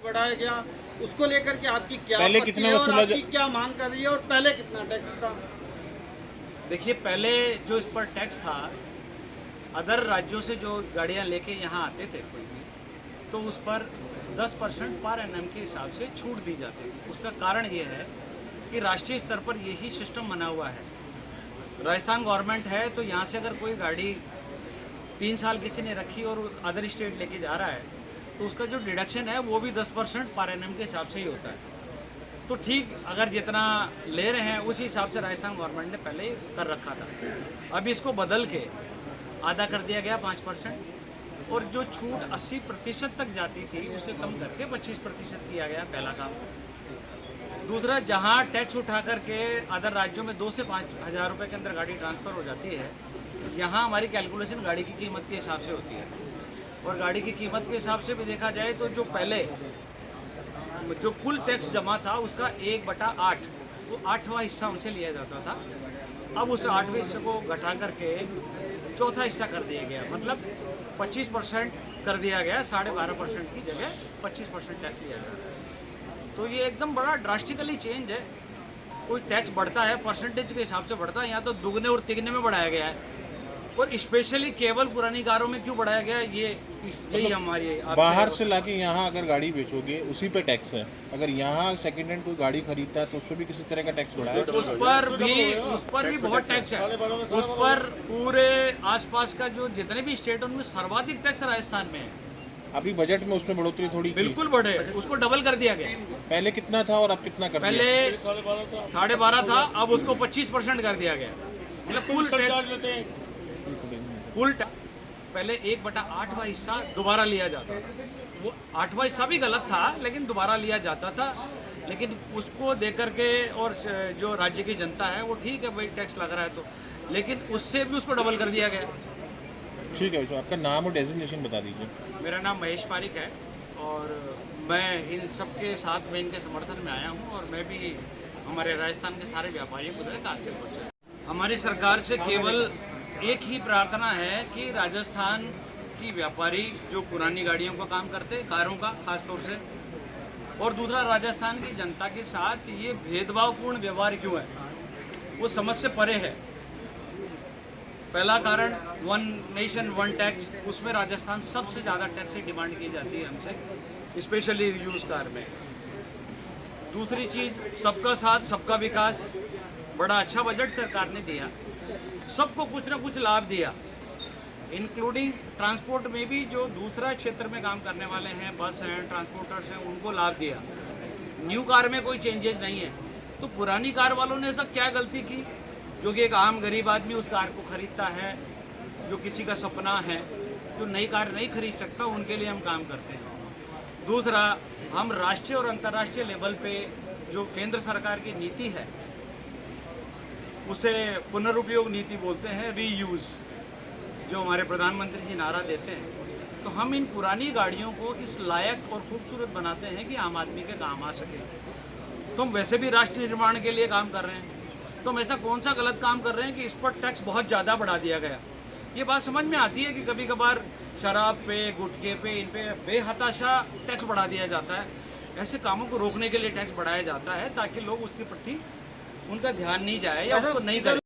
बढ़ाया गया, उसको लेकर के आपकी क्या पहले आपत्ति कितना है और वसूला आपकी क्या मांग कर रही है, और पहले कितना टैक्स था? देखिए, पहले जो इस पर टैक्स था, अदर राज्यों से जो गाड़ियां लेके यहाँ आते थे कोई भी, तो उस पर 10% पर एनएम के हिसाब से छूट दी जाती थी। उसका कारण ये है कि राष्ट्रीय स्तर पर यही सिस्टम बना हुआ है। राजस्थान गवर्नमेंट है, तो यहाँ से अगर कोई गाड़ी 3 साल किसी ने रखी और अदर स्टेट लेके जा रहा है, तो उसका जो डिडक्शन है वो भी 10% पर एनएम के हिसाब से ही होता है। तो ठीक अगर जितना ले रहे हैं उसी हिसाब से राजस्थान गवर्नमेंट ने पहले ही कर रखा था। अब इसको बदल के आधा कर दिया गया 5%, और जो छूट 80% तक जाती थी उसे कम करके 25% किया गया, पहला काम। दूसरा, जहां टैक्स उठा करके अदर राज्यों में 2 से 5 हज़ार रुपये के अंदर गाड़ी ट्रांसफ़र हो जाती है, यहाँ हमारी कैलकुलेशन गाड़ी की कीमत के हिसाब से होती है। और गाड़ी की कीमत के हिसाब से भी देखा जाए तो जो पहले जो कुल टैक्स जमा था उसका 1/8 वो 8वां हिस्सा उनसे लिया जाता था। अब उस 8वें हिस्से को घटा करके चौथा हिस्सा कर दिया गया, मतलब 25% कर दिया गया। 12.5% की जगह 25% टैक्स लिया गया। तो ये एकदम बड़ा ड्रास्टिकली चेंज है। कोई टैक्स बढ़ता है परसेंटेज के हिसाब से बढ़ता है, यहाँ तो दुगने और तिगने में बढ़ाया गया है। और स्पेशली केवल पुरानी कारों में क्यों बढ़ाया गया, यही हमारी बाहर से लाके यहाँ अगर गाड़ी बेचोगे उसी पे टैक्स है, अगर यहाँ सेकंड हैंड कोई गाड़ी खरीदता है तो उस पर भी किसी तरह का टैक्स बढ़ा है? उस पर भी बहुत टैक्स है। उस पर पूरे आसपास का जो जितने भी स्टेट उनमें सर्वाधिक टैक्स राजस्थान में है। अभी बजट में उसमें बढ़ोतरी थोड़ी की। बिल्कुल बढ़े, उसको डबल कर दिया गया। पहले कितना था और अब कितना कर दिया? पहले 12.5 था, अब उसको 25% कर दिया गया। मतलब कुल टैक्स पहले 1/8वां हिस्सा दोबारा लिया जाता था। वो 8वां हिस्सा भी गलत था, लेकिन दोबारा लिया जाता था। लेकिन उसको दे करके, और जो राज्य की जनता है वो ठीक है भाई टैक्स लग रहा है तो, लेकिन उससे भी उसको डबल कर दिया गया। ठीक है, तो आपका नाम और डेजिग्नेशन बता दीजिए। मेरा नाम महेश पारिक है, और मैं इन सब के साथ में इनके समर्थन में आया हूँ, और मैं भी हमारे राजस्थान के सारे व्यापारियों को कार से पहुँचा। हमारी सरकार से केवल एक ही प्रार्थना है कि राजस्थान की व्यापारी जो पुरानी गाड़ियों का काम करते, कारों का खास तौर से, और दूसरा राजस्थान की जनता के साथ ये भेदभावपूर्ण व्यवहार क्यों है, वो समझ से परे है। पहला कारण 1 नेशन 1 टैक्स, उसमें राजस्थान सबसे ज़्यादा टैक्स की डिमांड की जाती है हमसे, स्पेशली यूज कार में। दूसरी चीज़, सबका साथ सबका विकास, बड़ा अच्छा बजट सरकार ने दिया, सबको कुछ ना कुछ लाभ दिया, इंक्लूडिंग ट्रांसपोर्ट में भी जो दूसरा क्षेत्र में काम करने वाले हैं, बस हैं, ट्रांसपोर्टर्स हैं, उनको लाभ दिया। न्यू कार में कोई चेंजेस नहीं है। तो पुरानी कार वालों ने ऐसा क्या गलती की जो कि एक आम गरीब आदमी उस कार को खरीदता है, जो किसी का सपना है, जो नई कार नहीं खरीद सकता, उनके लिए हम काम करते हैं। दूसरा, हम राष्ट्रीय और अंतर्राष्ट्रीय लेवल पे जो केंद्र सरकार की नीति है उसे पुनरुपयोग नीति बोलते हैं, रीयूज़, जो हमारे प्रधानमंत्री जी नारा देते हैं। तो हम इन पुरानी गाड़ियों को इस लायक और खूबसूरत बनाते हैं कि आम आदमी के काम आ सके। तो हम वैसे भी राष्ट्र निर्माण के लिए काम कर रहे हैं, तो हम ऐसा कौन सा गलत काम कर रहे हैं कि इस पर टैक्स बहुत ज़्यादा बढ़ा दिया गया। ये बात समझ में आती है कि कभी कभार शराब पे, गुटखे पे, इन पे बेहताशा टैक्स बढ़ा दिया जाता है। ऐसे कामों को रोकने के लिए टैक्स बढ़ाया जाता है ताकि लोग उसके प्रति उनका ध्यान नहीं जाए या उसको नहीं करें।